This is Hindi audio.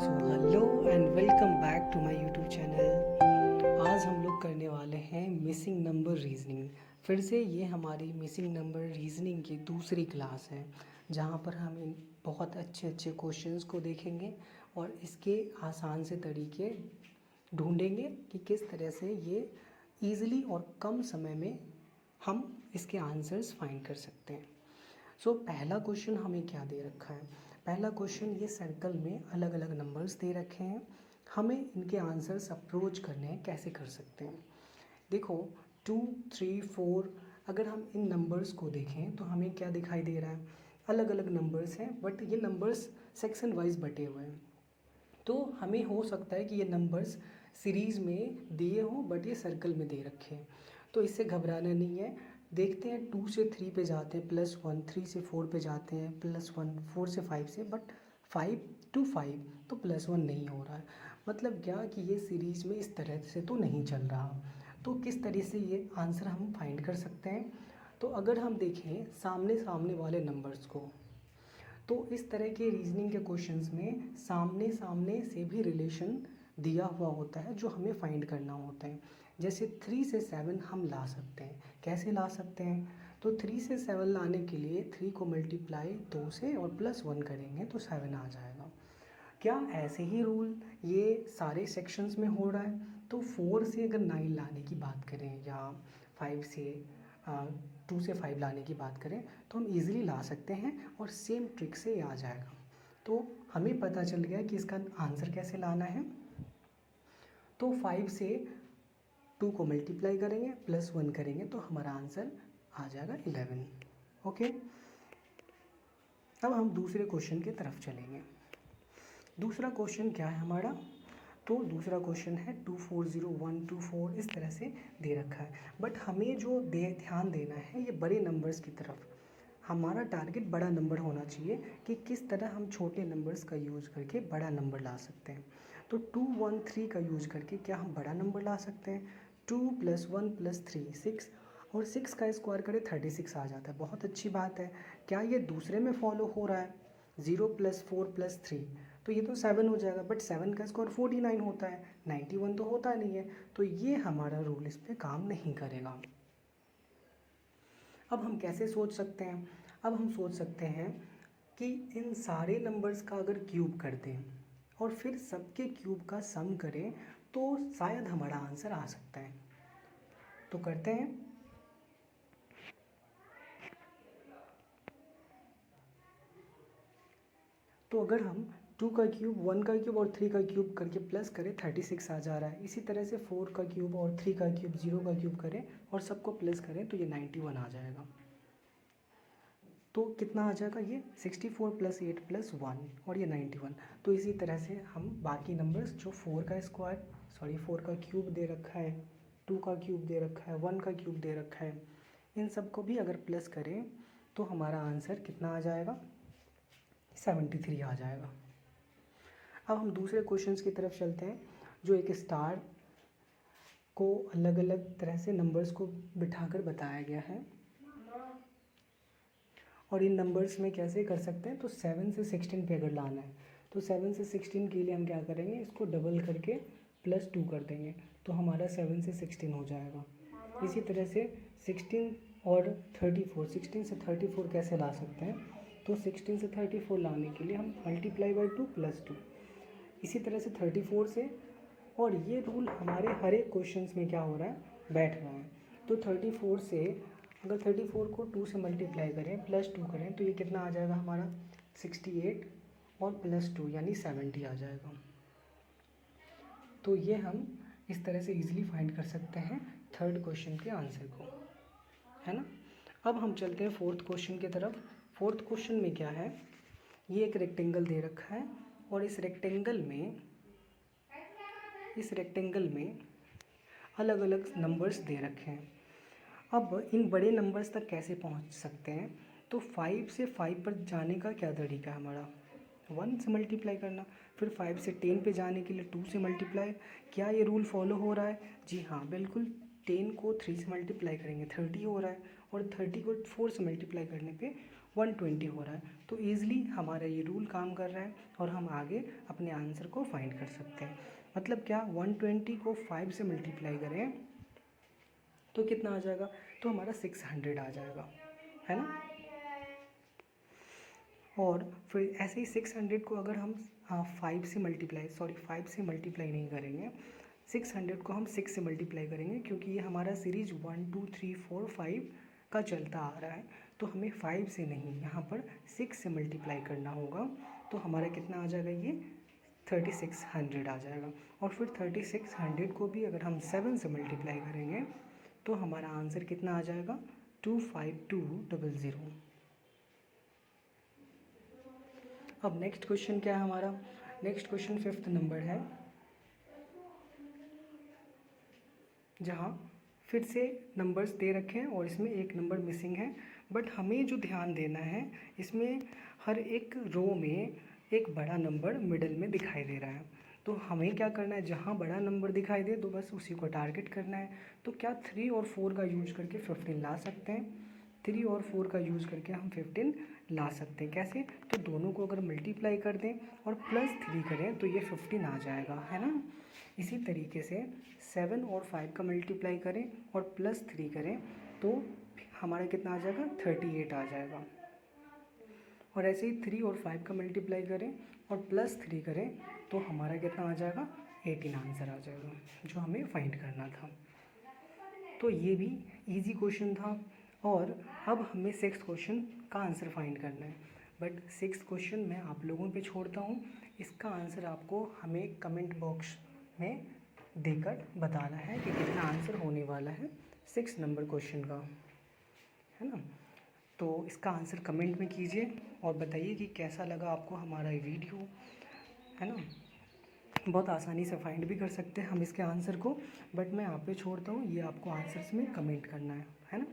So hello and welcome back to my YouTube channel. आज हम लोग करने वाले हैं मिसिंग नंबर रीजनिंग। फिर से ये हमारी मिसिंग नंबर रीजनिंग की दूसरी क्लास है, जहाँ पर हम इन बहुत अच्छे अच्छे क्वेश्चंस को देखेंगे और इसके आसान से तरीके ढूंढेंगे कि किस तरह से ये ईज़िली और कम समय में हम इसके आंसर्स फाइंड कर सकते हैं। पहला क्वेश्चन हमें क्या दे रखा है। पहला क्वेश्चन ये सर्कल में अलग अलग नंबर्स दे रखे हैं, हमें इनके आंसर्स अप्रोच करने हैं, कैसे कर सकते हैं। देखो 2, 3, 4 अगर हम इन नंबर्स को देखें तो हमें क्या दिखाई दे रहा है, अलग अलग नंबर्स हैं बट ये नंबर्स सेक्शन वाइज बटे हुए हैं। तो हमें हो सकता है कि ये नंबर्स सीरीज़ में दिए हों बट ये सर्कल में दे रखे हैं, तो इससे घबराना नहीं है। देखते हैं 2 से 3 पे जाते हैं +1, 3 से 4 पे जाते हैं +1, 4 से 5 से, बट 5 to 5 तो +1 नहीं हो रहा है। मतलब क्या कि ये सीरीज़ में इस तरह से तो नहीं चल रहा। तो किस तरह से ये आंसर हम फाइंड कर सकते हैं। तो अगर हम देखें सामने सामने वाले नंबर्स को, तो इस तरह के रीजनिंग के क्वेश्चंस में सामने सामने से भी रिलेशन दिया हुआ होता है जो हमें फाइंड करना होता है। जैसे 3 से 7 हम ला सकते हैं। कैसे ला सकते हैं, तो 3 से 7 लाने के लिए 3 को मल्टीप्लाई 2 से और +1 करेंगे तो 7 आ जाएगा। क्या ऐसे ही रूल ये सारे सेक्शंस में हो रहा है। तो 4 से अगर 9 लाने की बात करें या 5 से 2 से 5 लाने की बात करें तो हम इजीली ला सकते हैं और सेम ट्रिक से ये आ जाएगा। तो हमें पता चल गया कि इसका आंसर कैसे लाना है। तो 5 से 2 को मल्टीप्लाई करेंगे +1 करेंगे तो हमारा आंसर आ जाएगा 11। ओके, अब हम दूसरे क्वेश्चन की तरफ चलेंगे। दूसरा क्वेश्चन क्या है हमारा, तो दूसरा क्वेश्चन है 2, 4, 0, 1, 2, 4 इस तरह से दे रखा है। बट हमें जो ध्यान देना है ये बड़े नंबर्स की तरफ। हमारा टारगेट बड़ा नंबर होना चाहिए कि किस तरह हम छोटे नंबर्स का यूज़ करके बड़ा नंबर ला सकते हैं। तो 2, 1, 3 का यूज़ करके क्या हम बड़ा नंबर ला सकते हैं। 2 + 1 + 3 6 और 6 का स्क्वायर करें 36 आ जाता है। बहुत अच्छी बात है। क्या ये दूसरे में फॉलो हो रहा है, 0 + 4 + 3 तो ये तो 7 हो जाएगा, बट 7 का स्क्वायर 49 होता है, 91 तो होता नहीं है। तो ये हमारा रूल इस पर काम नहीं करेगा। अब हम कैसे सोच सकते हैं, अब हम सोच सकते हैं कि इन सारे नंबर्स का अगर क्यूब कर दें और फिर सबके क्यूब का सम करें तो शायद हमारा आंसर आ सकता है। तो करते हैं। तो अगर हम 2 का क्यूब, 1 का क्यूब और 3 का क्यूब करके प्लस करें 36 आ जा रहा है। इसी तरह से 4 का क्यूब और 3 का क्यूब, 0 का क्यूब करें और सबको प्लस करें तो ये 91 आ जाएगा। तो कितना आ जाएगा, ये 64 + 8 + 1 और ये 91। तो इसी तरह से हम बाकी नंबर्स जो 4 का क्यूब दे रखा है, 2 का क्यूब दे रखा है, 1 का क्यूब दे रखा है, इन सबको भी अगर प्लस करें तो हमारा आंसर कितना आ जाएगा, 73 आ जाएगा। अब हम दूसरे क्वेश्चंस की तरफ चलते हैं, जो एक स्टार को अलग अलग तरह से नंबर्स को बिठाकर बताया गया है और इन नंबर्स में कैसे कर सकते हैं। तो 7 से 16 पे अगर लाना है तो 7 से 16 के लिए हम क्या करेंगे, इसको डबल करके +2 कर देंगे तो हमारा 7 से 16 हो जाएगा। इसी तरह से 16 और 34, 16 से 34 कैसे ला सकते हैं, तो 16 से 34 लाने के लिए हम ×2 +2, इसी तरह से 34 से, और ये रूल हमारे हर एक क्वेश्चंस में क्या हो रहा है, बैठ रहा है। तो 34 से अगर 34 को 2 से मल्टीप्लाई करें +2 करें तो ये कितना आ जाएगा हमारा 68 और +2 यानी 70 आ जाएगा। तो ये हम इस तरह से इजीली फाइंड कर सकते हैं थर्ड क्वेश्चन के आंसर को, है ना। अब हम चलते हैं फोर्थ क्वेश्चन की तरफ। फोर्थ क्वेश्चन में क्या है, ये एक रेक्टेंगल दे रखा है और इस रेक्टेंगल में अलग अलग नंबर्स दे रखे हैं। अब इन बड़े नंबर्स तक कैसे पहुंच सकते हैं, तो 5 से 5 पर जाने का क्या तरीका है हमारा, 1 से मल्टीप्लाई करना, फिर 5 से 10 पे जाने के लिए 2 से मल्टीप्लाई। क्या ये रूल फॉलो हो रहा है, जी हाँ बिल्कुल। 10 को 3 से मल्टीप्लाई करेंगे 30 हो रहा है और 30 को 4 से मल्टीप्लाई करने पे 120 हो रहा है। तो ईज़िली हमारा ये रूल काम कर रहा है और हम आगे अपने आंसर को फाइंड कर सकते हैं। मतलब क्या, 120 को 5 से मल्टीप्लाई करें तो कितना आ जाएगा, तो हमारा 600 आ जाएगा, है ना। और फिर ऐसे ही 600 को अगर हम 5 से मल्टीप्लाई नहीं करेंगे, 600 को हम 6 से मल्टीप्लाई करेंगे, क्योंकि ये हमारा सीरीज 1 2 3 4 5 का चलता आ रहा है। तो हमें 5 से नहीं, यहाँ पर 6 से मल्टीप्लाई करना होगा। तो हमारा कितना आ जाएगा, ये 3600 आ जाएगा। और फिर 3600 को भी अगर हम 7 से मल्टीप्लाई करेंगे तो हमारा आंसर कितना आ जाएगा, 25200। अब नेक्स्ट क्वेश्चन क्या है हमारा, नेक्स्ट क्वेश्चन 5th नंबर है, जहाँ फिर से नंबर्स दे रखे हैं और इसमें एक नंबर मिसिंग है। बट हमें जो ध्यान देना है, इसमें हर एक रो में एक बड़ा नंबर मिडल में दिखाई दे रहा है। तो हमें क्या करना है, जहाँ बड़ा नंबर दिखाई दे तो बस उसी को टारगेट करना है। तो क्या 3 और 4 का यूज करके 15 ला सकते हैं, 3 और 4 का यूज़ करके हम 15 ला सकते हैं। कैसे, तो दोनों को अगर मल्टीप्लाई कर दें और +3 करें तो ये 15 आ जाएगा, है ना। इसी तरीके से 7 और 5 का मल्टीप्लाई करें और +3 करें तो हमारा कितना आ जाएगा, 38 आ जाएगा। और ऐसे ही 3 और 5 का मल्टीप्लाई करें और +3 करें तो हमारा कितना आ जाएगा, 18 आंसर आ जाएगा, जो हमें फाइंड करना था। तो ये भी इजी क्वेश्चन था। और अब हमें 6th क्वेश्चन का आंसर फाइंड करना है। बट 6th क्वेश्चन मैं आप लोगों पे छोड़ता हूँ, इसका आंसर आपको हमें कमेंट बॉक्स में देकर बताना है कि कितना आंसर होने वाला है 6 नंबर क्वेश्चन का, है ना। तो इसका आंसर कमेंट में कीजिए और बताइए कि कैसा लगा आपको हमारा ये वीडियो, है ना। बहुत आसानी से फाइंड भी कर सकते हैं हम इसके आंसर को, बट मैं आप पे छोड़ता हूँ, ये आपको आंसर्स में कमेंट करना है ना।